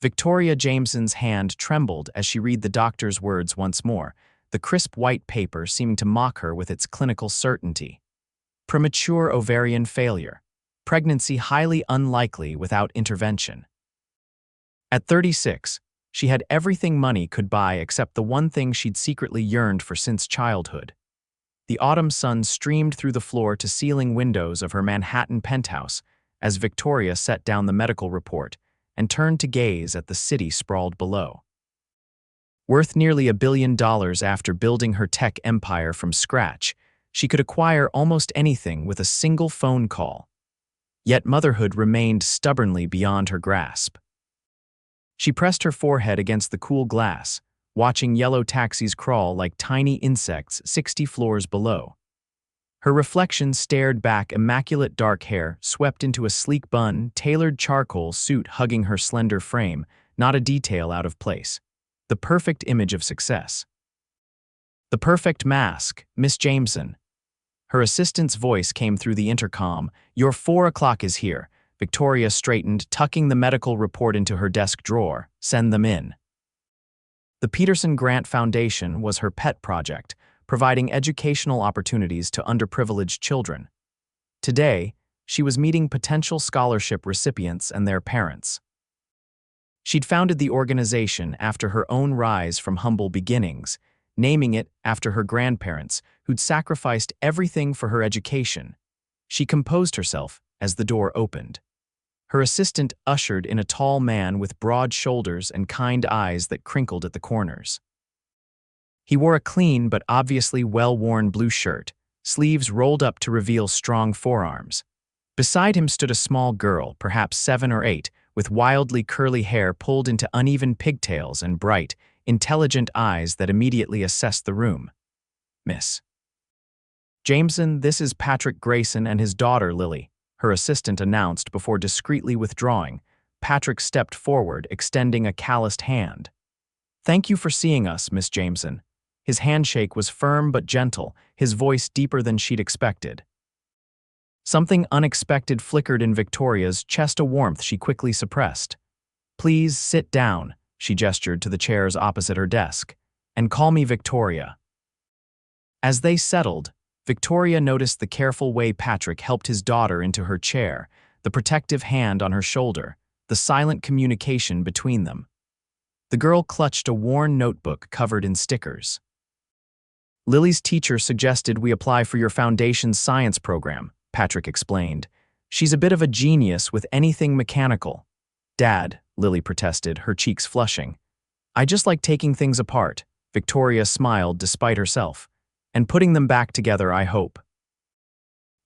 Victoria Jameson's hand trembled as she read the doctor's words once more, the crisp white paper seeming to mock her with its clinical certainty. Premature ovarian failure. Pregnancy highly unlikely without intervention. At 36, she had everything money could buy except the one thing she'd secretly yearned for since childhood. The autumn sun streamed through the floor-to-ceiling windows of her Manhattan penthouse as Victoria set down the medical report and turned to gaze at the city sprawled below. Worth nearly $1 billion after building her tech empire from scratch, she could acquire almost anything with a single phone call. Yet motherhood remained stubbornly beyond her grasp. She pressed her forehead against the cool glass, watching yellow taxis crawl like tiny insects 60 floors below. Her reflection stared back, immaculate dark hair swept into a sleek bun, tailored charcoal suit hugging her slender frame, not a detail out of place. The perfect image of success. The perfect mask, Miss Jameson. Her assistant's voice came through the intercom. Your 4 o'clock is here. Victoria straightened, tucking the medical report into her desk drawer. Send them in. The Peterson Grant Foundation was her pet project, providing educational opportunities to underprivileged children. Today, she was meeting potential scholarship recipients and their parents. She'd founded the organization after her own rise from humble beginnings, naming it after her grandparents, who'd sacrificed everything for her education. She composed herself as the door opened. Her assistant ushered in a tall man with broad shoulders and kind eyes that crinkled at the corners. He wore a clean but obviously well-worn blue shirt, sleeves rolled up to reveal strong forearms. Beside him stood a small girl, perhaps 7 or 8, with wildly curly hair pulled into uneven pigtails and bright, intelligent eyes that immediately assessed the room. Miss Jameson, this is Patrick Grayson and his daughter Lily, her assistant announced before discreetly withdrawing. Patrick stepped forward, extending a calloused hand. Thank you for seeing us, Miss Jameson. His handshake was firm but gentle, his voice deeper than she'd expected. Something unexpected flickered in Victoria's chest, a warmth she quickly suppressed. Please sit down, she gestured to the chairs opposite her desk, and call me Victoria. As they settled, Victoria noticed the careful way Patrick helped his daughter into her chair, the protective hand on her shoulder, the silent communication between them. The girl clutched a worn notebook covered in stickers. Lily's teacher suggested we apply for your foundation's science program, Patrick explained. She's a bit of a genius with anything mechanical. Dad, Lily protested, her cheeks flushing. I just like taking things apart, Victoria smiled despite herself. And putting them back together, I hope.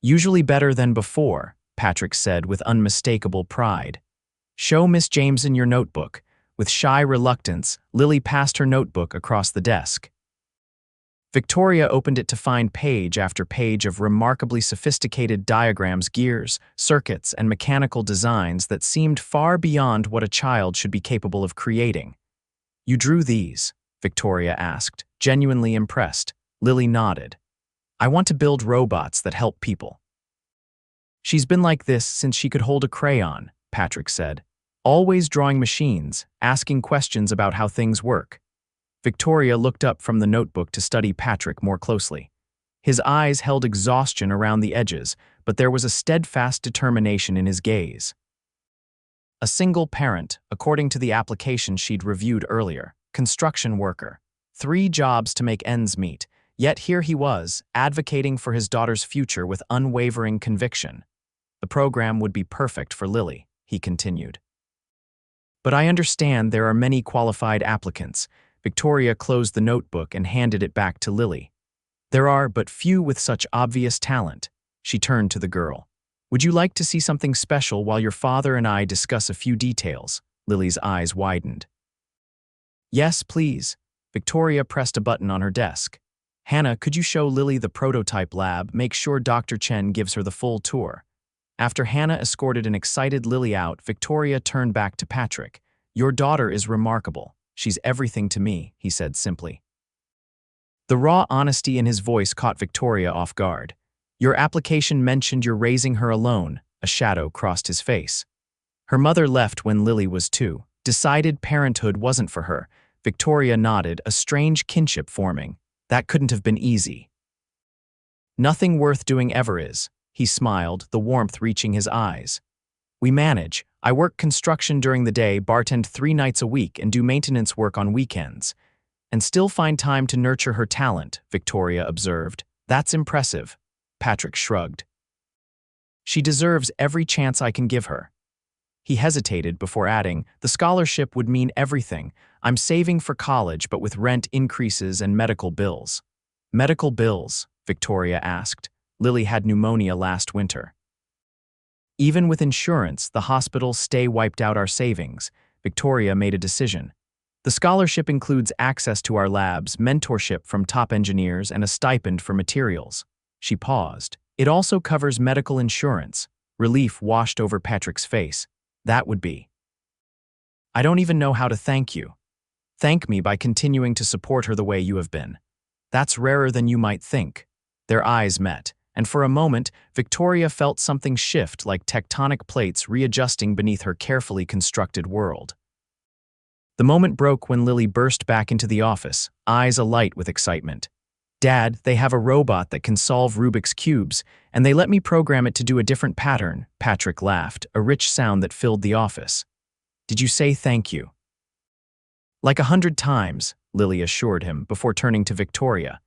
Usually better than before, Patrick said with unmistakable pride. Show Miss Jameson your notebook. With shy reluctance, Lily passed her notebook across the desk. Victoria opened it to find page after page of remarkably sophisticated diagrams, gears, circuits, and mechanical designs that seemed far beyond what a child should be capable of creating. You drew these? Victoria asked, genuinely impressed. Lily nodded. I want to build robots that help people. She's been like this since she could hold a crayon, Patrick said. Always drawing machines, asking questions about how things work. Victoria looked up from the notebook to study Patrick more closely. His eyes held exhaustion around the edges, but there was a steadfast determination in his gaze. A single parent, according to the application she'd reviewed earlier, construction worker. 3 jobs to make ends meet. Yet here he was, advocating for his daughter's future with unwavering conviction. The program would be perfect for Lily, he continued. But I understand there are many qualified applicants. Victoria closed the notebook and handed it back to Lily. There are but few with such obvious talent. She turned to the girl. Would you like to see something special while your father and I discuss a few details? Lily's eyes widened. Yes, please. Victoria pressed a button on her desk. Hannah, could you show Lily the prototype lab? Make sure Dr. Chen gives her the full tour. After Hannah escorted an excited Lily out, Victoria turned back to Patrick. Your daughter is remarkable. She's everything to me, he said simply. The raw honesty in his voice caught Victoria off guard. Your application mentioned you're raising her alone. A shadow crossed his face. Her mother left when Lily was 2, Decided parenthood wasn't for her. Victoria nodded, a strange kinship forming. That couldn't have been easy. Nothing worth doing ever is, he smiled, the warmth reaching his eyes. We manage. I work construction during the day, bartend 3 nights a week, and do maintenance work on weekends. And still find time to nurture her talent, Victoria observed. That's impressive. Patrick shrugged. She deserves every chance I can give her. He hesitated before adding, the scholarship would mean everything. I'm saving for college, but with rent increases and medical bills. Medical bills? Victoria asked. Lily had pneumonia last winter. Even with insurance, the hospital stay wiped out our savings. Victoria made a decision. The scholarship includes access to our labs, mentorship from top engineers, and a stipend for materials. She paused. It also covers medical insurance. Relief washed over Patrick's face. That would be. I don't even know how to thank you. Thank me by continuing to support her the way you have been. That's rarer than you might think. Their eyes met, and for a moment, Victoria felt something shift like tectonic plates readjusting beneath her carefully constructed world. The moment broke when Lily burst back into the office, eyes alight with excitement. Dad, they have a robot that can solve Rubik's cubes, and they let me program it to do a different pattern, Patrick laughed, a rich sound that filled the office. Did you say thank you? Like 100 times, Lily assured him before turning to Victoria.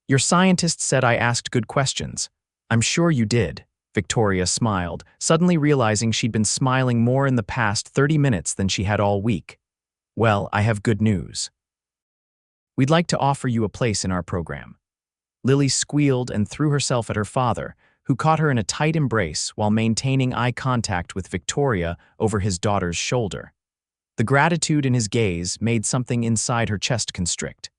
Your scientist said I asked good questions. I'm sure you did. Victoria smiled, suddenly realizing she'd been smiling more in the past 30 minutes than she had all week. Well, I have good news. We'd like to offer you a place in our program. Lily squealed and threw herself at her father, who caught her in a tight embrace while maintaining eye contact with Victoria over his daughter's shoulder. The gratitude in his gaze made something inside her chest constrict.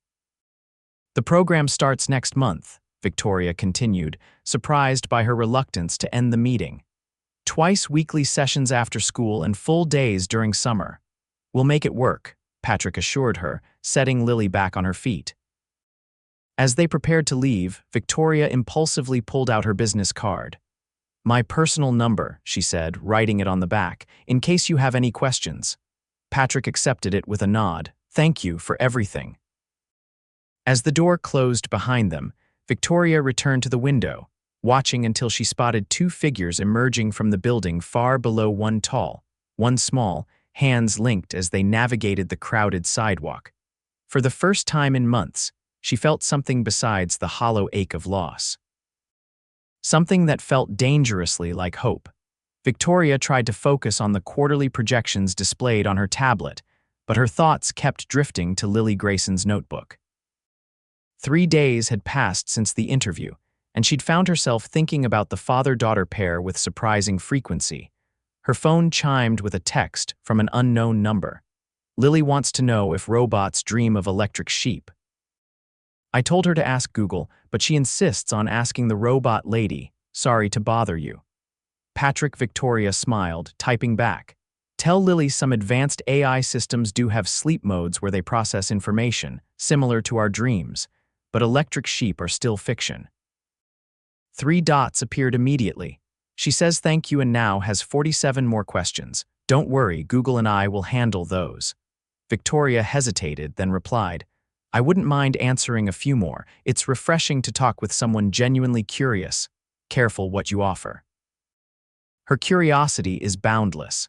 The program starts next month, Victoria continued, surprised by her reluctance to end the meeting. Twice weekly sessions after school and full days during summer. We'll make it work, Patrick assured her, setting Lily back on her feet. As they prepared to leave, Victoria impulsively pulled out her business card. My personal number, she said, writing it on the back, in case you have any questions. Patrick accepted it with a nod. Thank you for everything. As the door closed behind them, Victoria returned to the window, watching until she spotted 2 figures emerging from the building far below, one tall, one small, hands linked as they navigated the crowded sidewalk. For the first time in months, she felt something besides the hollow ache of loss. Something that felt dangerously like hope. Victoria tried to focus on the quarterly projections displayed on her tablet, but her thoughts kept drifting to Lily Grayson's notebook. 3 days had passed since the interview, and she'd found herself thinking about the father-daughter pair with surprising frequency. Her phone chimed with a text from an unknown number. Lily wants to know if robots dream of electric sheep. I told her to ask Google, but she insists on asking the robot lady. Sorry to bother you. Patrick. Victoria smiled, typing back. Tell Lily some advanced AI systems do have sleep modes where they process information, similar to our dreams, but electric sheep are still fiction. 3 dots appeared immediately. She says thank you and now has 47 more questions. Don't worry, Google and I will handle those. Victoria hesitated, then replied, I wouldn't mind answering a few more. It's refreshing to talk with someone genuinely curious. Careful what you offer. Her curiosity is boundless.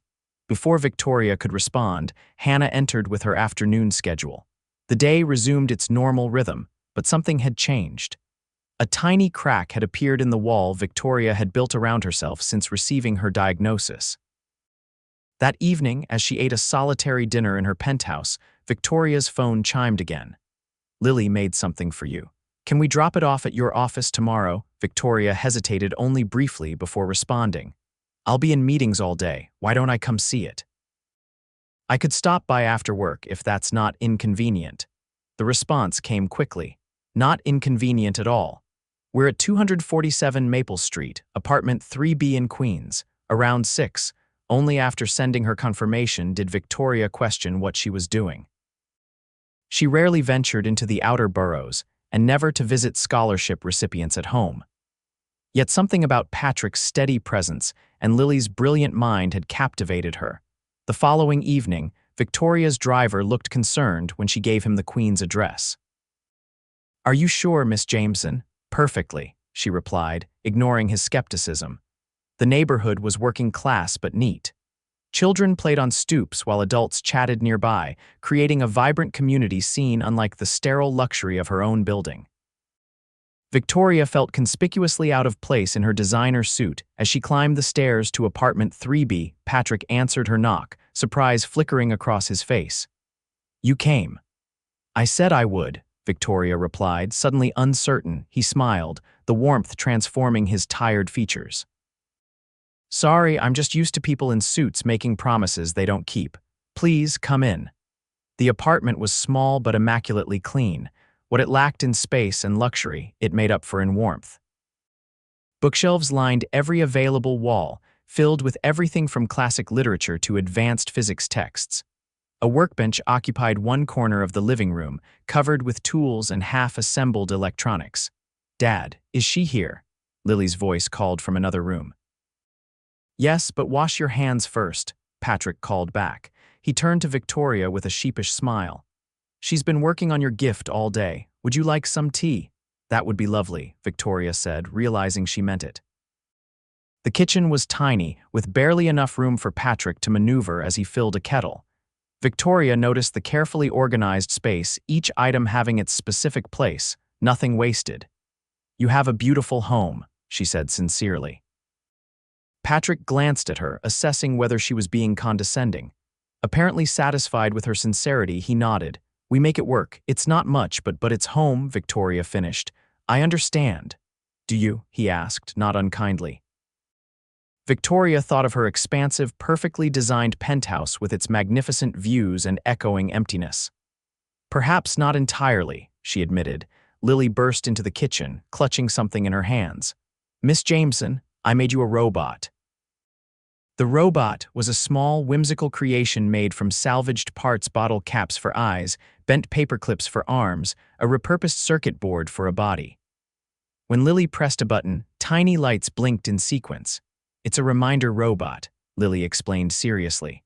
Before Victoria could respond, Hannah entered with her afternoon schedule. The day resumed its normal rhythm, but something had changed. A tiny crack had appeared in the wall Victoria had built around herself since receiving her diagnosis. That evening, as she ate a solitary dinner in her penthouse, Victoria's phone chimed again. Lily made something for you. Can we drop it off at your office tomorrow? Victoria hesitated only briefly before responding. I'll be in meetings all day. Why don't I come see it? I could stop by after work if that's not inconvenient. The response came quickly. Not inconvenient at all. We're at 247 Maple Street, apartment 3B in Queens, around 6. Only after sending her confirmation did Victoria question what she was doing. She rarely ventured into the outer boroughs and never to visit scholarship recipients at home. Yet something about Patrick's steady presence and Lily's brilliant mind had captivated her. The following evening, Victoria's driver looked concerned when she gave him the Queen's address. "Are you sure, Miss Jameson?" "Perfectly," she replied, ignoring his skepticism. The neighborhood was working class but neat. Children played on stoops while adults chatted nearby, creating a vibrant community scene unlike the sterile luxury of her own building. Victoria felt conspicuously out of place in her designer suit as she climbed the stairs to apartment 3B. Patrick answered her knock, surprise flickering across his face. "You came." "I said I would," Victoria replied, suddenly uncertain. He smiled, the warmth transforming his tired features. "Sorry, I'm just used to people in suits making promises they don't keep. Please come in." The apartment was small but immaculately clean. What it lacked in space and luxury, it made up for in warmth. Bookshelves lined every available wall, filled with everything from classic literature to advanced physics texts. A workbench occupied one corner of the living room, covered with tools and half-assembled electronics. "Dad, is she here?" Lily's voice called from another room. "Yes, but wash your hands first," Patrick called back. He turned to Victoria with a sheepish smile. "She's been working on your gift all day. Would you like some tea?" "That would be lovely," Victoria said, realizing she meant it. The kitchen was tiny, with barely enough room for Patrick to maneuver as he filled a kettle. Victoria noticed the carefully organized space, each item having its specific place, nothing wasted. "You have a beautiful home," she said sincerely. Patrick glanced at her, assessing whether she was being condescending. Apparently satisfied with her sincerity, he nodded. "We make it work. It's not much, but it's home," Victoria finished. "I understand." "Do you?" he asked, not unkindly. Victoria thought of her expansive, perfectly designed penthouse with its magnificent views and echoing emptiness. "Perhaps not entirely," she admitted. Lily burst into the kitchen, clutching something in her hands. "Miss Jameson, I made you a robot." The robot was a small, whimsical creation made from salvaged parts, bottle caps for eyes, bent paper clips for arms, a repurposed circuit board for a body. When Lily pressed a button, tiny lights blinked in sequence. "It's a reminder robot," Lily explained seriously.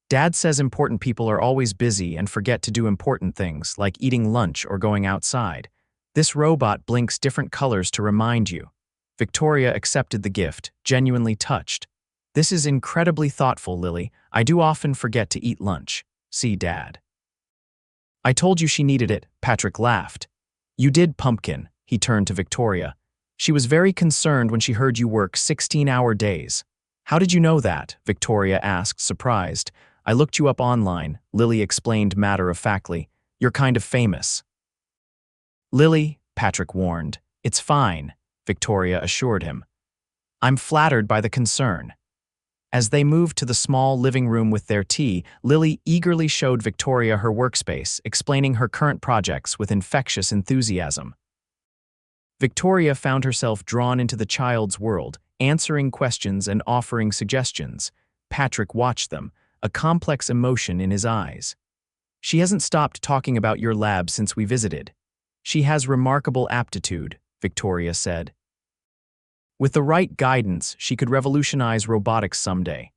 "Dad says important people are always busy and forget to do important things, like eating lunch or going outside. This robot blinks different colors to remind you." Victoria accepted the gift, genuinely touched. "This is incredibly thoughtful, Lily. I do often forget to eat lunch. See, Dad." "I told you she needed it," Patrick laughed. "You did, pumpkin," he turned to Victoria. "She was very concerned when she heard you work 16-hour days." "How did you know that?" Victoria asked, surprised. "I looked you up online," Lily explained matter-of-factly. "You're kind of famous." "Lily," Patrick warned. "It's fine," Victoria assured him. "I'm flattered by the concern." As they moved to the small living room with their tea, Lily eagerly showed Victoria her workspace, explaining her current projects with infectious enthusiasm. Victoria found herself drawn into the child's world, answering questions and offering suggestions. Patrick watched them, a complex emotion in his eyes. "She hasn't stopped talking about your lab since we visited. She has remarkable aptitude," Victoria said. "With the right guidance, she could revolutionize robotics someday."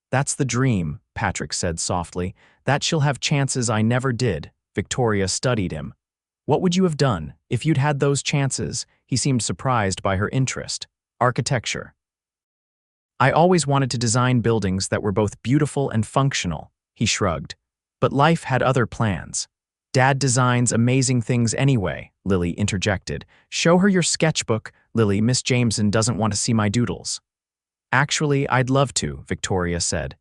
"That's the dream," Patrick said softly. "That she'll have chances I never did." Victoria studied him. "What would you have done if you'd had those chances?" He seemed surprised by her interest. "Architecture." "I always wanted to design buildings that were both beautiful and functional," he shrugged. "But life had other plans." "Dad designs amazing things anyway," Lily interjected. "Show her your sketchbook." "Lily, Miss Jameson doesn't want to see my doodles." "Actually, I'd love to," Victoria said.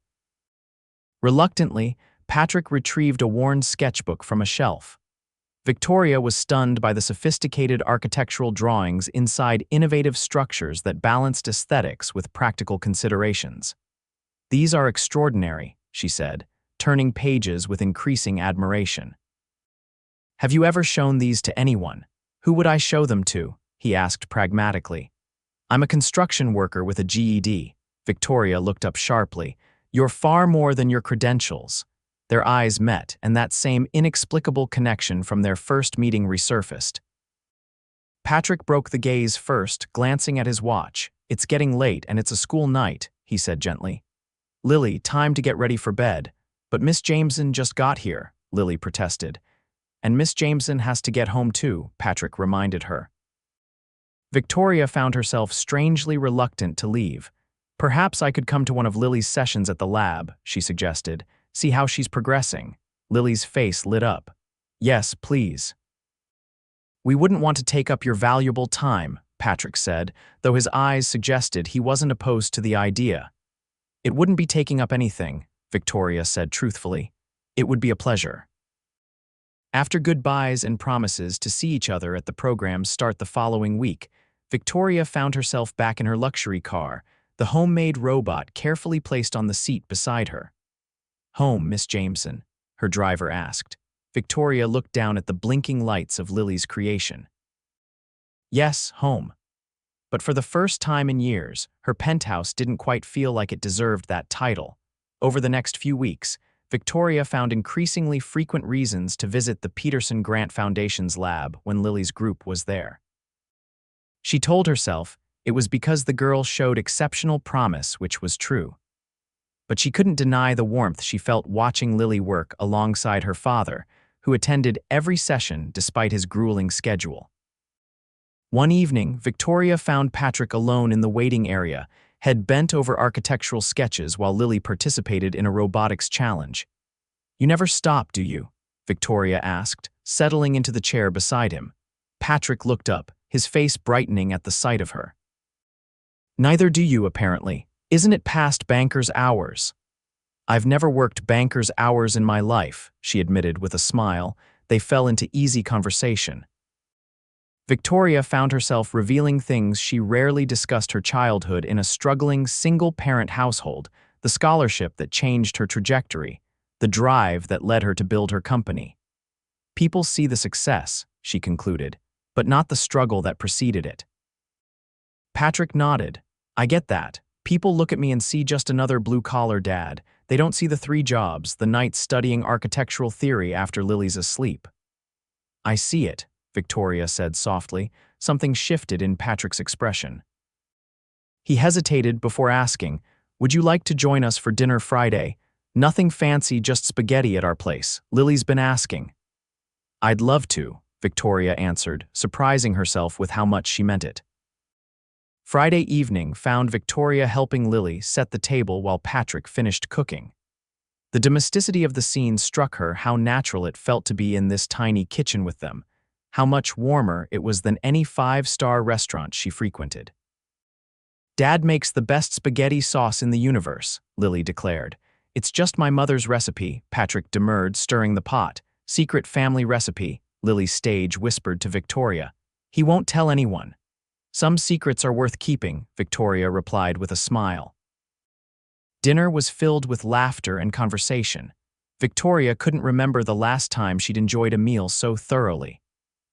Reluctantly, Patrick retrieved a worn sketchbook from a shelf. Victoria was stunned by the sophisticated architectural drawings inside innovative structures that balanced aesthetics with practical considerations. "These are extraordinary," she said, turning pages with increasing admiration. "Have you ever shown these to anyone?" "Who would I show them to?" he asked pragmatically. "I'm a construction worker with a GED." Victoria looked up sharply. "You're far more than your credentials." Their eyes met, and that same inexplicable connection from their first meeting resurfaced. Patrick broke the gaze first, glancing at his watch. "It's getting late and it's a school night," he said gently. "Lily, time to get ready for bed." But Miss Jameson just got here, Lily protested. And Miss Jameson has to get home too, Patrick reminded her. Victoria found herself strangely reluctant to leave. Perhaps I could come to one of Lily's sessions at the lab, she suggested. See how she's progressing. Lily's face lit up. Yes, please. We wouldn't want to take up your valuable time, Patrick said, though his eyes suggested he wasn't opposed to the idea. It wouldn't be taking up anything, Victoria said truthfully. It would be a pleasure. After goodbyes and promises to see each other at the program's start the following week, Victoria found herself back in her luxury car, the homemade robot carefully placed on the seat beside her. Home, Miss Jameson, her driver asked. Victoria looked down at the blinking lights of Lily's creation. Yes, home. But for the first time in years, her penthouse didn't quite feel like it deserved that title. Over the next few weeks, Victoria found increasingly frequent reasons to visit the Peterson Grant Foundation's lab when Lily's group was there. She told herself it was because the girl showed exceptional promise, which was true. But she couldn't deny the warmth she felt watching Lily work alongside her father, who attended every session despite his grueling schedule. One evening, Victoria found Patrick alone in the waiting area, head bent over architectural sketches while Lily participated in a robotics challenge. You never stop, do you? Victoria asked, settling into the chair beside him. Patrick looked up, his face brightening at the sight of her. Neither do you, apparently. Isn't it past banker's hours? I've never worked banker's hours in my life, she admitted with a smile. They fell into easy conversation. Victoria found herself revealing things she rarely discussed: her childhood in a struggling single-parent household, the scholarship that changed her trajectory, the drive that led her to build her company. People see the success, she concluded, but not the struggle that preceded it. Patrick nodded. I get that. People look at me and see just another blue-collar dad. They don't see the 3 jobs, the nights studying architectural theory after Lily's asleep. I see it, Victoria said softly. Something shifted in Patrick's expression. He hesitated before asking, would you like to join us for dinner Friday? Nothing fancy, just spaghetti at our place. Lily's been asking. I'd love to, Victoria answered, surprising herself with how much she meant it. Friday evening found Victoria helping Lily set the table while Patrick finished cooking. The domesticity of the scene struck her, how natural it felt to be in this tiny kitchen with them, how much warmer it was than any 5-star restaurant she frequented. Dad makes the best spaghetti sauce in the universe, Lily declared. It's just my mother's recipe, Patrick demurred, stirring the pot. Secret family recipe, Lily Stage whispered to Victoria. He won't tell anyone. Some secrets are worth keeping, Victoria replied with a smile. Dinner was filled with laughter and conversation. Victoria couldn't remember the last time she'd enjoyed a meal so thoroughly.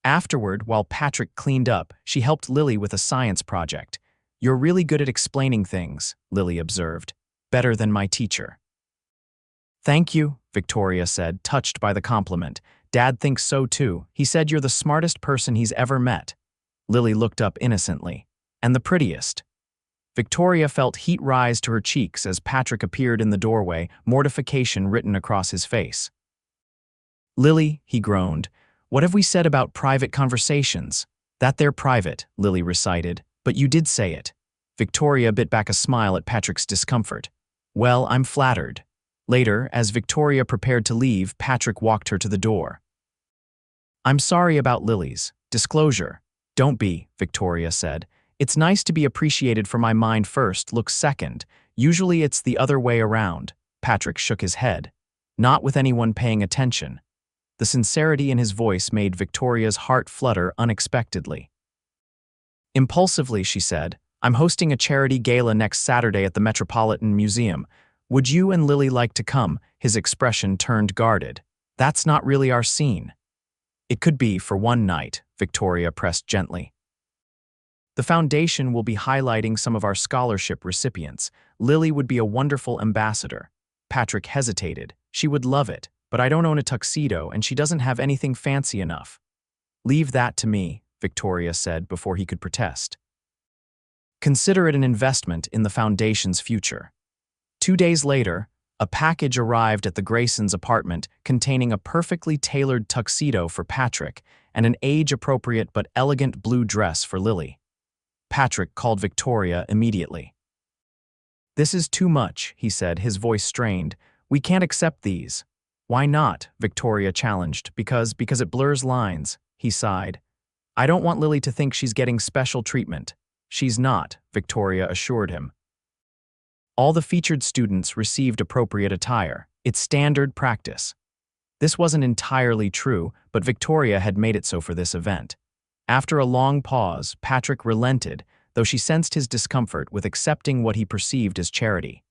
Afterward, while Patrick cleaned up, she helped Lily with a science project. You're really good at explaining things, Lily observed. Better than my teacher. Thank you, Victoria said, touched by the compliment. Dad thinks so too. He said you're the smartest person he's ever met. Lily looked up innocently. And the prettiest. Victoria felt heat rise to her cheeks as Patrick appeared in the doorway, mortification written across his face. Lily, he groaned, what have we said about private conversations? That they're private, Lily recited, but you did say it. Victoria bit back a smile at Patrick's discomfort. Well, I'm flattered. Later, as Victoria prepared to leave, Patrick walked her to the door. I'm sorry about Lily's. Disclosure. Don't be, Victoria said. It's nice to be appreciated for my mind first, looks second. Usually it's the other way around. Patrick shook his head. Not with anyone paying attention. The sincerity in his voice made Victoria's heart flutter unexpectedly. Impulsively, she said, I'm hosting a charity gala next Saturday at the Metropolitan Museum. Would you and Lily like to come? His expression turned guarded. That's not really our scene. It could be for one night, Victoria pressed gently. The foundation will be highlighting some of our scholarship recipients. Lily would be a wonderful ambassador. Patrick hesitated. She would love it, but I don't own a tuxedo and she doesn't have anything fancy enough. Leave that to me, Victoria said before he could protest. Consider it an investment in the foundation's future. 2 days later, A package arrived at the Graysons' apartment containing a perfectly tailored tuxedo for Patrick and an age-appropriate but elegant blue dress for Lily. Patrick called Victoria immediately. "This is too much," he said, his voice strained. "We can't accept these." "Why not?" Victoria challenged. Because it blurs lines," he sighed. "I don't want Lily to think she's getting special treatment." "She's not," Victoria assured him. All the featured students received appropriate attire. It's standard practice. This wasn't entirely true, but Victoria had made it so for this event. After a long pause, Patrick relented, though she sensed his discomfort with accepting what he perceived as charity.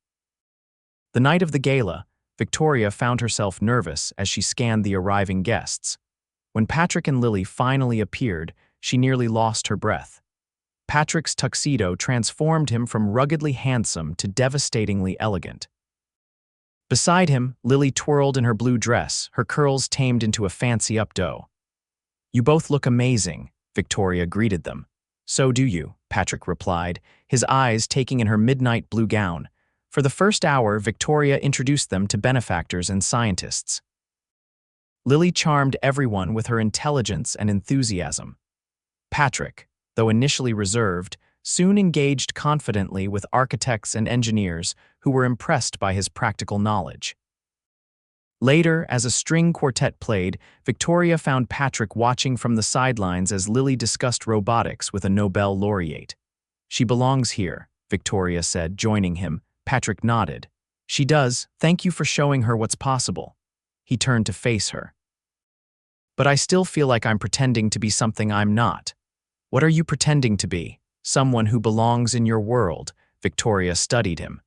The night of the gala, Victoria found herself nervous as she scanned the arriving guests. When Patrick and Lily finally appeared, she nearly lost her breath. Patrick's tuxedo transformed him from ruggedly handsome to devastatingly elegant. Beside him, Lily twirled in her blue dress, her curls tamed into a fancy updo. "You both look amazing," Victoria greeted them. "So do you," Patrick replied, his eyes taking in her midnight blue gown. For the first hour, Victoria introduced them to benefactors and scientists. Lily charmed everyone with her intelligence and enthusiasm. Patrick, though initially reserved, soon engaged confidently with architects and engineers who were impressed by his practical knowledge. Later, as a string quartet played, Victoria found Patrick watching from the sidelines as Lily discussed robotics with a Nobel laureate. "She belongs here," Victoria said, joining him. Patrick nodded. "She does. Thank you for showing her what's possible." He turned to face her. "But I still feel like I'm pretending to be something I'm not." "What are you pretending to be?" "Someone who belongs in your world," Victoria studied him.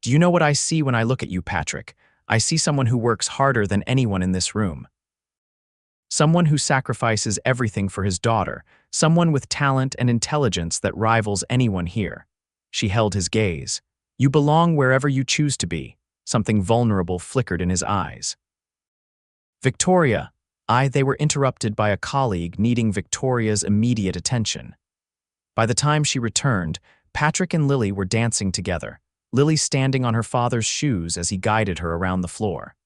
"Do you know what I see when I look at you, Patrick? I see someone who works harder than anyone in this room. Someone who sacrifices everything for his daughter, someone with talent and intelligence that rivals anyone here." She held his gaze. "You belong wherever you choose to be." Something vulnerable flickered in his eyes. "Victoria." They were interrupted by a colleague needing Victoria's immediate attention. By the time she returned, Patrick and Lily were dancing together, Lily standing on her father's shoes as he guided her around the floor.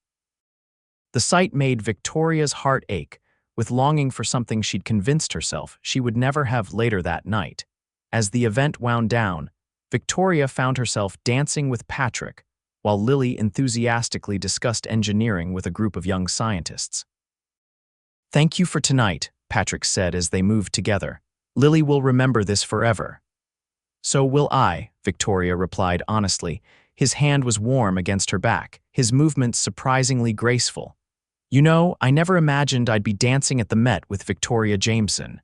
The sight made Victoria's heart ache, with longing for something she'd convinced herself she would never have later that night. As the event wound down, Victoria found herself dancing with Patrick, while Lily enthusiastically discussed engineering with a group of young scientists. "Thank you for tonight," Patrick said as they moved together. "Lily will remember this forever." "So will I," Victoria replied honestly. His hand was warm against her back, his movements surprisingly graceful. "You know, I never imagined I'd be dancing at the Met with Victoria Jameson.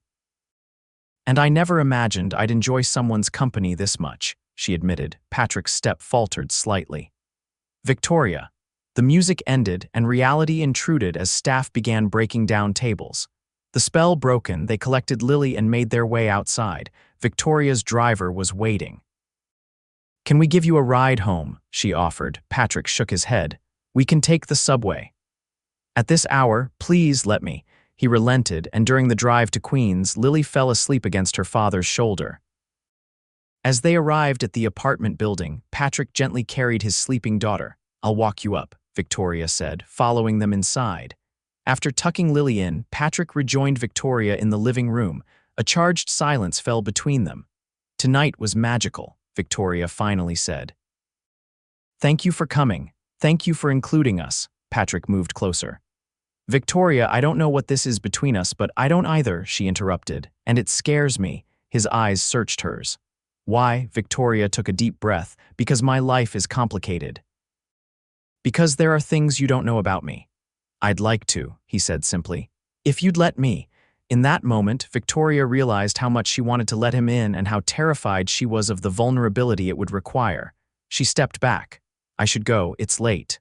And I never imagined I'd enjoy someone's company this much," she admitted. Patrick's step faltered slightly. "Victoria." The music ended and reality intruded as staff began breaking down tables. The spell broken, they collected Lily and made their way outside. Victoria's driver was waiting. "Can we give you a ride home?" she offered. Patrick shook his head. "We can take the subway." "At this hour, please let me." He relented, and during the drive to Queens, Lily fell asleep against her father's shoulder. As they arrived at the apartment building, Patrick gently carried his sleeping daughter. "I'll walk you up," Victoria said, following them inside. After tucking Lily in, Patrick rejoined Victoria in the living room. A charged silence fell between them. "Tonight was magical," Victoria finally said. "Thank you for coming. Thank you for including us." Patrick moved closer. "Victoria, I don't know what this is between us, but I don't either," she interrupted. "And it scares me." His eyes searched hers. "Why?" Victoria took a deep breath. "Because my life is complicated. Because there are things you don't know about me." "I'd like to," he said simply. "If you'd let me." In that moment, Victoria realized how much she wanted to let him in and how terrified she was of the vulnerability it would require. She stepped back. "I should go, it's late."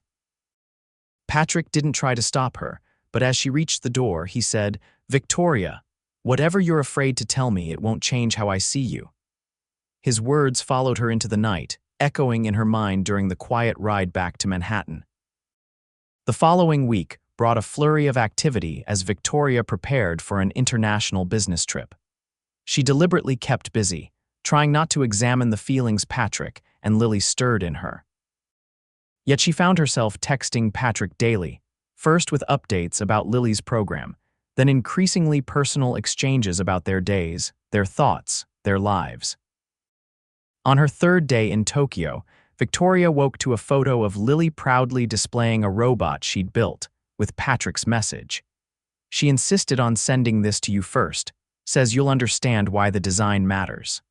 Patrick didn't try to stop her, but as she reached the door, he said, "Victoria, whatever you're afraid to tell me, it won't change how I see you." His words followed her into the night, echoing in her mind during the quiet ride back to Manhattan. The following week brought a flurry of activity as Victoria prepared for an international business trip. She deliberately kept busy, trying not to examine the feelings Patrick and Lily stirred in her. Yet she found herself texting Patrick daily, first with updates about Lily's program, then increasingly personal exchanges about their days, their thoughts, their lives. On her third day in Tokyo, Victoria woke to a photo of Lily proudly displaying a robot she'd built, with Patrick's message. She insisted on sending this to you first, says you'll understand why the design matters.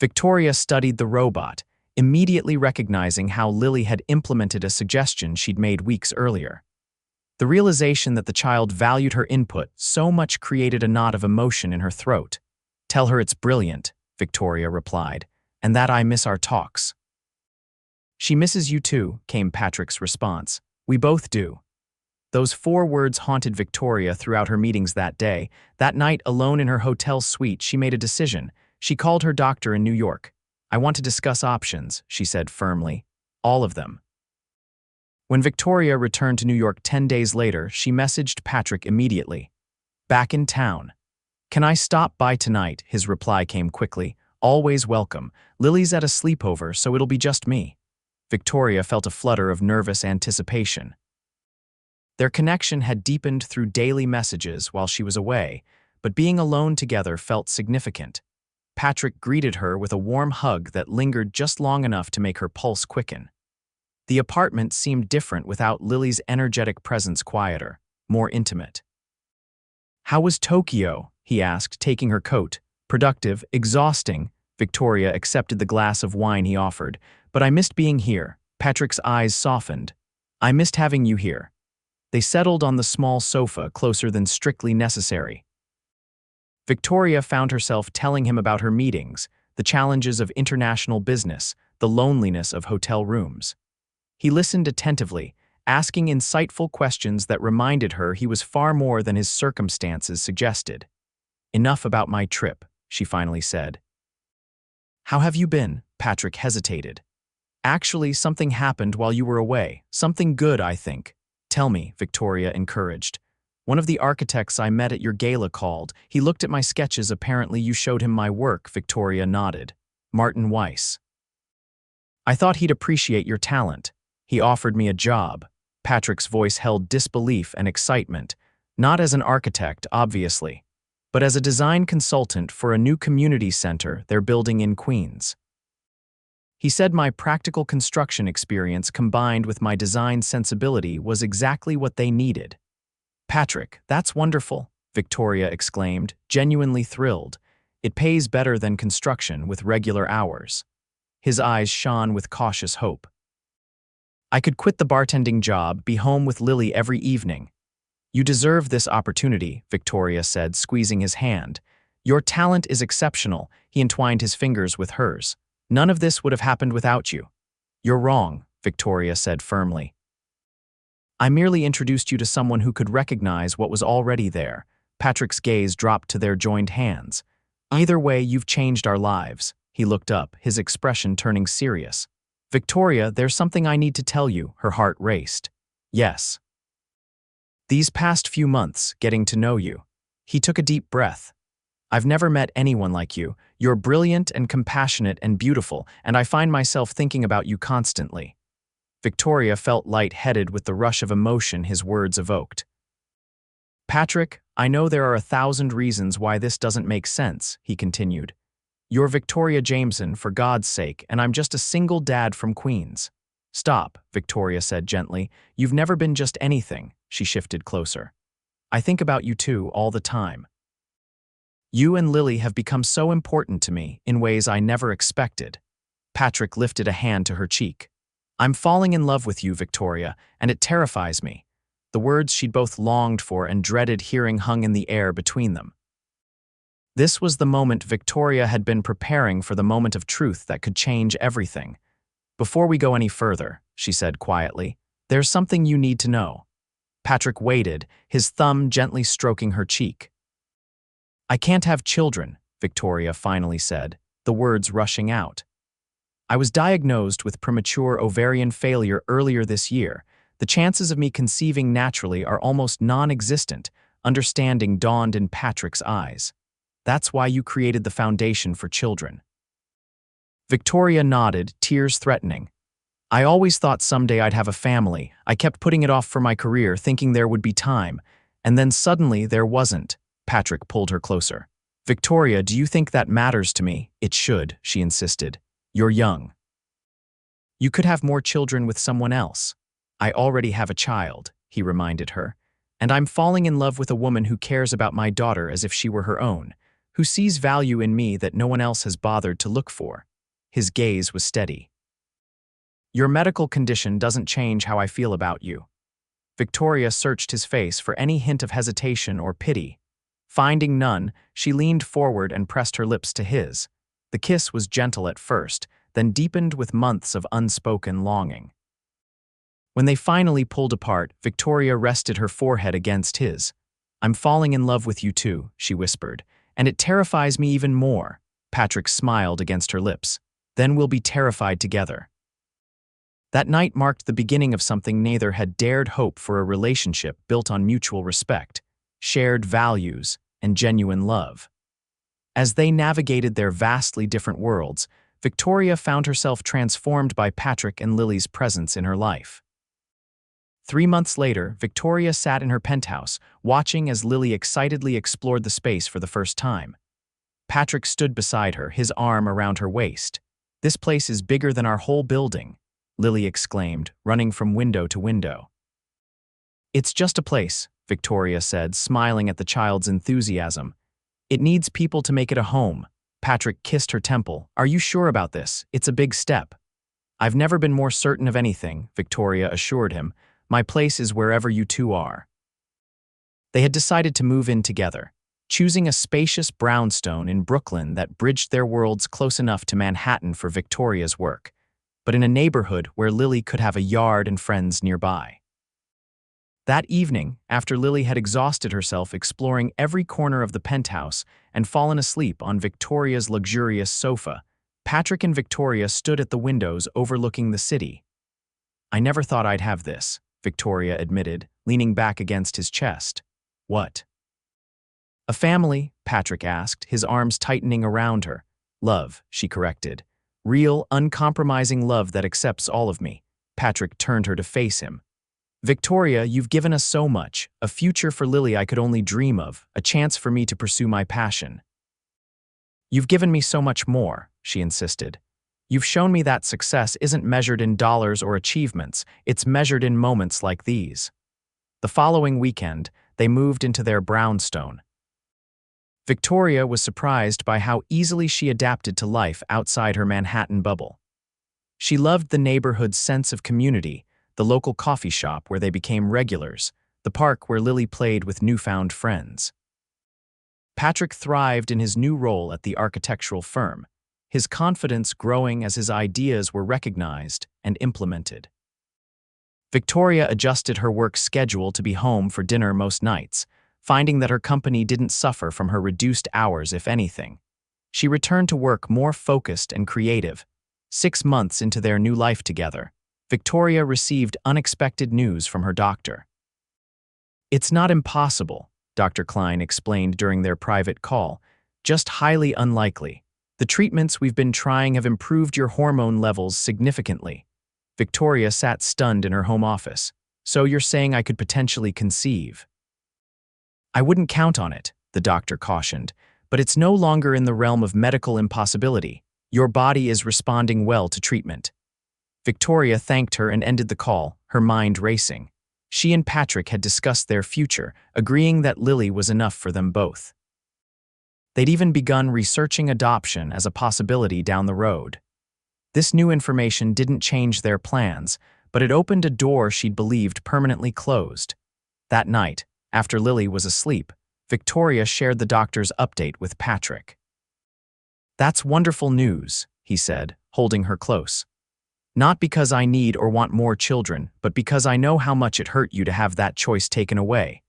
Victoria studied the robot, immediately recognizing how Lily had implemented a suggestion she'd made weeks earlier. The realization that the child valued her input so much created a knot of emotion in her throat. "Tell her it's brilliant," Victoria replied, "and that I miss our talks." "She misses you too," came Patrick's response. "We both do." Those 4 words haunted Victoria throughout her meetings that day. That night, alone in her hotel suite, she made a decision. She called her doctor in New York. "I want to discuss options," she said firmly. "All of them." When Victoria returned to New York 10 days later, she messaged Patrick immediately. "Back in town. Can I stop by tonight?" His reply came quickly. "Always welcome. Lily's at a sleepover, so it'll be just me." Victoria felt a flutter of nervous anticipation. Their connection had deepened through daily messages while she was away, but being alone together felt significant. Patrick greeted her with a warm hug that lingered just long enough to make her pulse quicken. The apartment seemed different without Lily's energetic presence, quieter, more intimate. "How was Tokyo?" he asked, taking her coat. "Productive, exhausting." Victoria accepted the glass of wine he offered. "But I missed being here." Patrick's eyes softened. "I missed having you here." They settled on the small sofa, closer than strictly necessary. Victoria found herself telling him about her meetings, the challenges of international business, the loneliness of hotel rooms. He listened attentively, asking insightful questions that reminded her he was far more than his circumstances suggested. "Enough about my trip," she finally said. "How have you been?" Patrick hesitated. "Actually, something happened while you were away. Something good, I think." "Tell me," Victoria encouraged. "One of the architects I met at your gala called. He looked at my sketches. Apparently you showed him my work." Victoria nodded. "Martin Weiss. I thought he'd appreciate your talent. He offered me a job." Patrick's voice held disbelief and excitement. "Not as an architect, obviously, but as a design consultant for a new community center they're building in Queens. He said my practical construction experience combined with my design sensibility was exactly what they needed." "Patrick, that's wonderful," Victoria exclaimed, genuinely thrilled. "It pays better than construction with regular hours." His eyes shone with cautious hope. "I could quit the bartending job, be home with Lily every evening." "You deserve this opportunity," Victoria said, squeezing his hand. "Your talent is exceptional." He entwined his fingers with hers. "None of this would have happened without you." "You're wrong," Victoria said firmly. "I merely introduced you to someone who could recognize what was already there." Patrick's gaze dropped to their joined hands. "Either way, you've changed our lives." He looked up, his expression turning serious. "Victoria, there's something I need to tell you." Her heart raced. "Yes." "These past few months, getting to know you." He took a deep breath. "I've never met anyone like you. You're brilliant and compassionate and beautiful, and I find myself thinking about you constantly." Victoria felt light-headed with the rush of emotion his words evoked. "Patrick, I know there are 1,000 reasons why this doesn't make sense," he continued. "You're Victoria Jameson, for God's sake, and I'm just a single dad from Queens." "Stop," Victoria said gently. "You've never been just anything." She shifted closer. "I think about you too, all the time. You and Lily have become so important to me, in ways I never expected." Patrick lifted a hand to her cheek. "I'm falling in love with you, Victoria, and it terrifies me." The words she'd both longed for and dreaded hearing hung in the air between them. This was the moment Victoria had been preparing for, the moment of truth that could change everything. "Before we go any further," she said quietly, "there's something you need to know." Patrick waited, his thumb gently stroking her cheek. "I can't have children," Victoria finally said, the words rushing out. "I was diagnosed with premature ovarian failure earlier this year. The chances of me conceiving naturally are almost non-existent." Understanding dawned in Patrick's eyes. "That's why you created the Foundation for Children." Victoria nodded, tears threatening. I always thought someday I'd have a family. I kept putting it off for my career, thinking there would be time. And then suddenly there wasn't. Patrick pulled her closer. Victoria, do you think that matters to me? It should, she insisted. You're young. You could have more children with someone else. I already have a child, he reminded her. And I'm falling in love with a woman who cares about my daughter as if she were her own, who sees value in me that no one else has bothered to look for. His gaze was steady. Your medical condition doesn't change how I feel about you. Victoria searched his face for any hint of hesitation or pity. Finding none, she leaned forward and pressed her lips to his. The kiss was gentle at first, then deepened with months of unspoken longing. When they finally pulled apart, Victoria rested her forehead against his. I'm falling in love with you too, she whispered, and it terrifies me even more. Patrick smiled against her lips. Then we'll be terrified together. That night marked the beginning of something neither had dared hope for, a relationship built on mutual respect, shared values, and genuine love. As they navigated their vastly different worlds, Victoria found herself transformed by Patrick and Lily's presence in her life. 3 months later, Victoria sat in her penthouse, watching as Lily excitedly explored the space for the first time. Patrick stood beside her, his arm around her waist. This place is bigger than our whole building, Lily exclaimed, running from window to window. It's just a place, Victoria said, smiling at the child's enthusiasm. It needs people to make it a home. Patrick kissed her temple. Are you sure about this? It's a big step. I've never been more certain of anything, Victoria assured him. My place is wherever you two are. They had decided to move in together, choosing a spacious brownstone in Brooklyn that bridged their worlds close enough to Manhattan for Victoria's work, but in a neighborhood where Lily could have a yard and friends nearby. That evening, after Lily had exhausted herself exploring every corner of the penthouse and fallen asleep on Victoria's luxurious sofa, Patrick and Victoria stood at the windows overlooking the city. I never thought I'd have this, Victoria admitted, leaning back against his chest. What? A family, Patrick asked, his arms tightening around her. Love, she corrected. Real, uncompromising love that accepts all of me. Patrick turned her to face him. Victoria, you've given us so much, a future for Lily I could only dream of, a chance for me to pursue my passion. You've given me so much more, she insisted. You've shown me that success isn't measured in dollars or achievements, it's measured in moments like these. The following weekend, they moved into their brownstone. Victoria was surprised by how easily she adapted to life outside her Manhattan bubble. She loved the neighborhood's sense of community, the local coffee shop where they became regulars, the park where Lily played with newfound friends. Patrick thrived in his new role at the architectural firm, his confidence growing as his ideas were recognized and implemented. Victoria adjusted her work schedule to be home for dinner most nights, finding that her company didn't suffer from her reduced hours, if anything. She returned to work more focused and creative. 6 months into their new life together, Victoria received unexpected news from her doctor. It's not impossible, Dr. Klein explained during their private call, just highly unlikely. The treatments we've been trying have improved your hormone levels significantly. Victoria sat stunned in her home office. So you're saying I could potentially conceive? I wouldn't count on it, the doctor cautioned, but it's no longer in the realm of medical impossibility. Your body is responding well to treatment. Victoria thanked her and ended the call, her mind racing. She and Patrick had discussed their future, agreeing that Lily was enough for them both. They'd even begun researching adoption as a possibility down the road. This new information didn't change their plans, but it opened a door she'd believed permanently closed. That night, after Lily was asleep, Victoria shared the doctor's update with Patrick. That's wonderful news, he said, holding her close. Not because I need or want more children, but because I know how much it hurt you to have that choice taken away.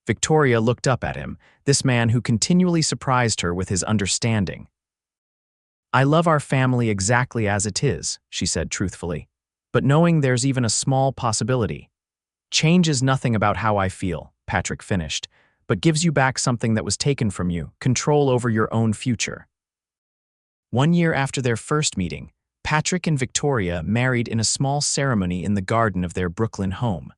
Victoria looked up at him, this man who continually surprised her with his understanding. I love our family exactly as it is, she said truthfully, but knowing there's even a small possibility changes nothing about how I feel, Patrick finished, but gives you back something that was taken from you, control over your own future. 1 year after their first meeting, Patrick and Victoria married in a small ceremony in the garden of their Brooklyn home.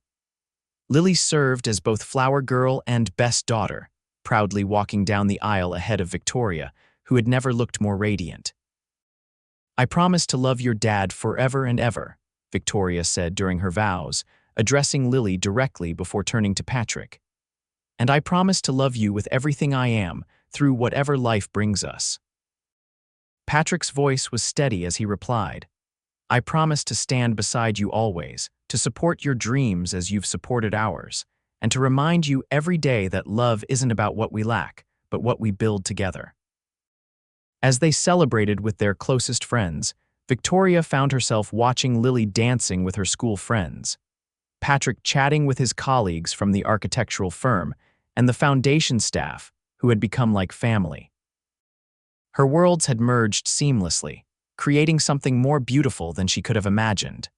Lily served as both flower girl and best daughter, proudly walking down the aisle ahead of Victoria, who had never looked more radiant. "I promise to love your dad forever and ever," Victoria said during her vows, addressing Lily directly before turning to Patrick. "And I promise to love you with everything I am, through whatever life brings us." Patrick's voice was steady as he replied, "I promise to stand beside you always, to support your dreams as you've supported ours, and to remind you every day that love isn't about what we lack, but what we build together." As they celebrated with their closest friends, Victoria found herself watching Lily dancing with her school friends, Patrick chatting with his colleagues from the architectural firm, and the foundation staff, who had become like family. Her worlds had merged seamlessly, creating something more beautiful than she could have imagined.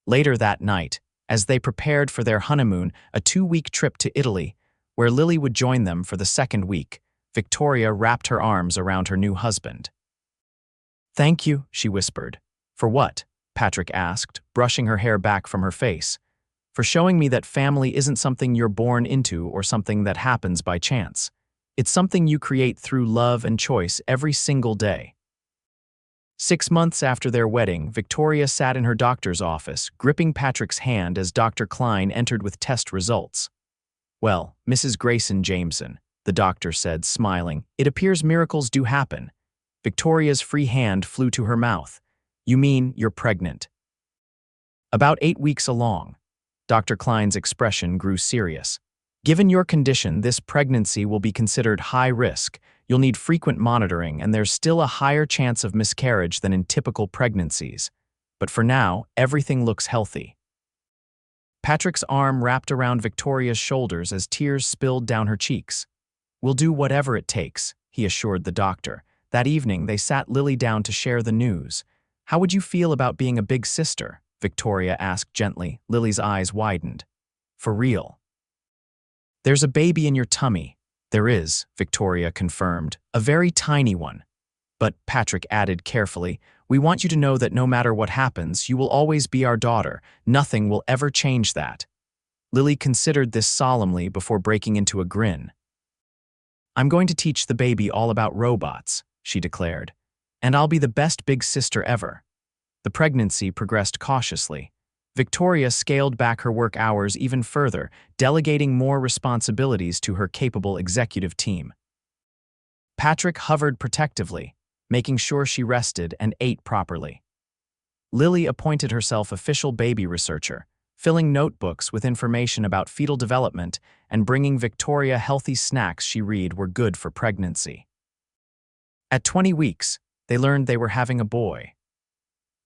Later that night, as they prepared for their honeymoon, a 2-week trip to Italy, where Lily would join them for the second week, Victoria wrapped her arms around her new husband. "Thank you," she whispered. "For what?" Patrick asked, brushing her hair back from her face. "For showing me that family isn't something you're born into or something that happens by chance. It's something you create through love and choice every single day." 6 months after their wedding, Victoria sat in her doctor's office, gripping Patrick's hand as Dr. Klein entered with test results. "Well, Mrs. Grayson Jameson," the doctor said, smiling, "it appears miracles do happen." Victoria's free hand flew to her mouth. "You mean you're pregnant?" "About 8 weeks along." Dr. Klein's expression grew serious. "Given your condition, this pregnancy will be considered high risk. You'll need frequent monitoring, and there's still a higher chance of miscarriage than in typical pregnancies. But for now, everything looks healthy." Patrick's arm wrapped around Victoria's shoulders as tears spilled down her cheeks. "We'll do whatever it takes," he assured the doctor. That evening, they sat Lily down to share the news. "How would you feel about being a big sister?" Victoria asked gently. Lily's eyes widened. "For real?" "There's a baby in your tummy." "There is," Victoria confirmed. "A very tiny one." "But," Patrick added carefully, "we want you to know that no matter what happens, you will always be our daughter. Nothing will ever change that." Lily considered this solemnly before breaking into a grin. "I'm going to teach the baby all about robots," she declared. "And I'll be the best big sister ever." The pregnancy progressed cautiously. Victoria scaled back her work hours even further, delegating more responsibilities to her capable executive team. Patrick hovered protectively, making sure she rested and ate properly. Lily appointed herself official baby researcher, filling notebooks with information about fetal development and bringing Victoria healthy snacks she read were good for pregnancy. At 20 weeks, they learned they were having a boy.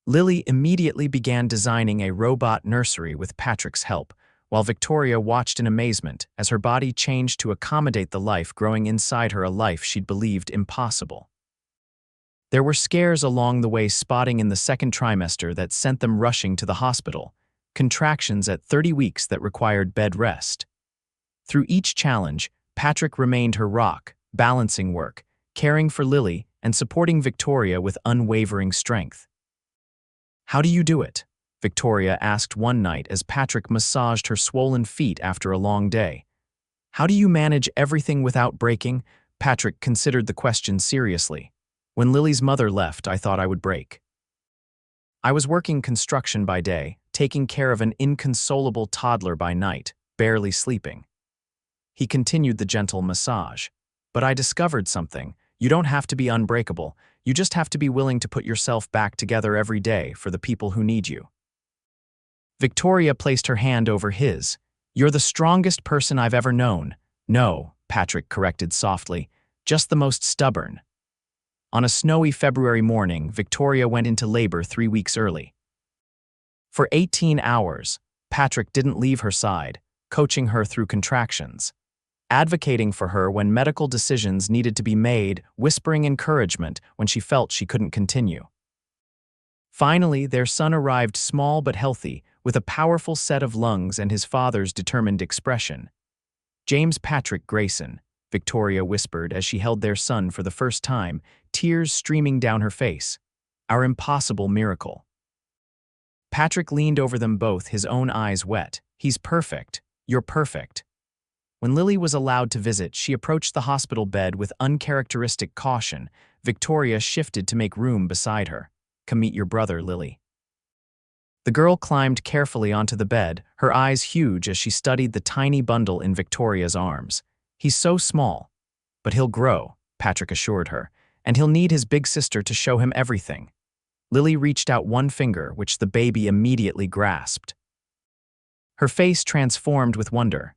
Lily immediately began designing a robot nursery with Patrick's help, while Victoria watched in amazement as her body changed to accommodate the life growing inside her, a life she'd believed impossible. There were scares along the way, spotting in the second trimester that sent them rushing to the hospital, contractions at 30 weeks that required bed rest. Through each challenge, Patrick remained her rock, balancing work, caring for Lily, and supporting Victoria with unwavering strength. "How do you do it?" Victoria asked one night as Patrick massaged her swollen feet after a long day. "How do you manage everything without breaking?" Patrick considered the question seriously. "When Lily's mother left, I thought I would break. I was working construction by day, taking care of an inconsolable toddler by night, barely sleeping." He continued the gentle massage. "But I discovered something. You don't have to be unbreakable. You just have to be willing to put yourself back together every day for the people who need you." Victoria placed her hand over his. "You're the strongest person I've ever known." "No," Patrick corrected softly, "just the most stubborn." On a snowy February morning, Victoria went into labor 3 weeks early. For 18 hours, Patrick didn't leave her side, coaching her through contractions, advocating for her when medical decisions needed to be made, whispering encouragement when she felt she couldn't continue. Finally, their son arrived, small but healthy, with a powerful set of lungs and his father's determined expression. "James Patrick Grayson," Victoria whispered as she held their son for the first time, tears streaming down her face. our impossible miracle. Patrick leaned over them both, his own eyes wet. He's perfect. You're perfect. When Lily was allowed to visit, she approached the hospital bed with uncharacteristic caution. Victoria shifted to make room beside her. Come meet your brother, Lily. The girl climbed carefully onto the bed, her eyes huge as she studied the tiny bundle in Victoria's arms. He's so small, but he'll grow, Patrick assured her, and he'll need his big sister to show him everything. Lily reached out one finger, which the baby immediately grasped. Her face transformed with wonder.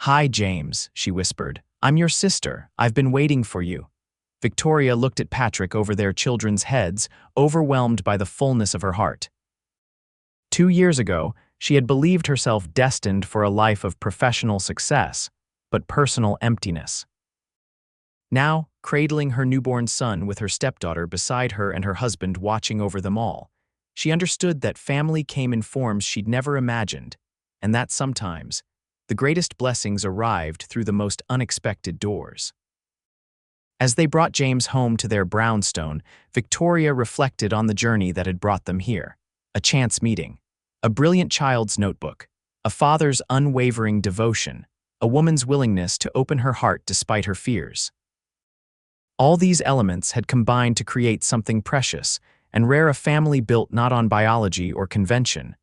"Hi, James," she whispered. "I'm your sister. I've been waiting for you." Victoria looked at Patrick over their children's heads, overwhelmed by the fullness of her heart. 2 years ago, she had believed herself destined for a life of professional success, but personal emptiness. Now, cradling her newborn son with her stepdaughter beside her and her husband watching over them all, she understood that family came in forms she'd never imagined, and that sometimes, the greatest blessings arrived through the most unexpected doors. As they brought James home to their brownstone, Victoria reflected on the journey that had brought them here. A chance meeting, a brilliant child's notebook, a father's unwavering devotion, a woman's willingness to open her heart despite her fears. All these elements had combined to create something precious and rare, a family built not on biology or convention,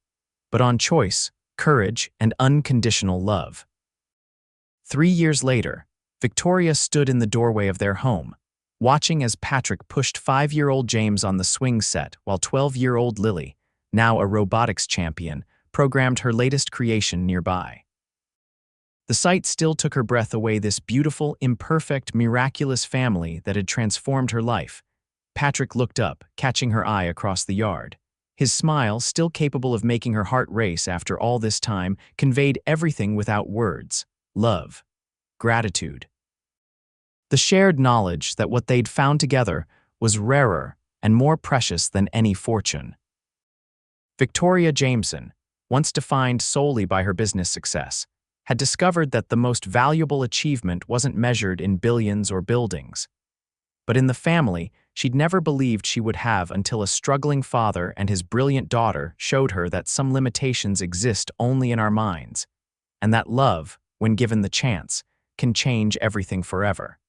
but on choice, courage, and unconditional love. 3 years later, Victoria stood in the doorway of their home, watching as Patrick pushed 5-year-old James on the swing set while 12-year-old Lily, now a robotics champion, programmed her latest creation nearby. The sight still took her breath away, this beautiful, imperfect, miraculous family that had transformed her life. Patrick looked up, catching her eye across the yard. His smile, still capable of making her heart race after all this time, conveyed everything without words: love, gratitude. The shared knowledge that what they'd found together was rarer and more precious than any fortune. Victoria Jameson, once defined solely by her business success, had discovered that the most valuable achievement wasn't measured in billions or buildings, but in the family she'd never believed she would have until a struggling father and his brilliant daughter showed her that some limitations exist only in our minds, and that love, when given the chance, can change everything forever.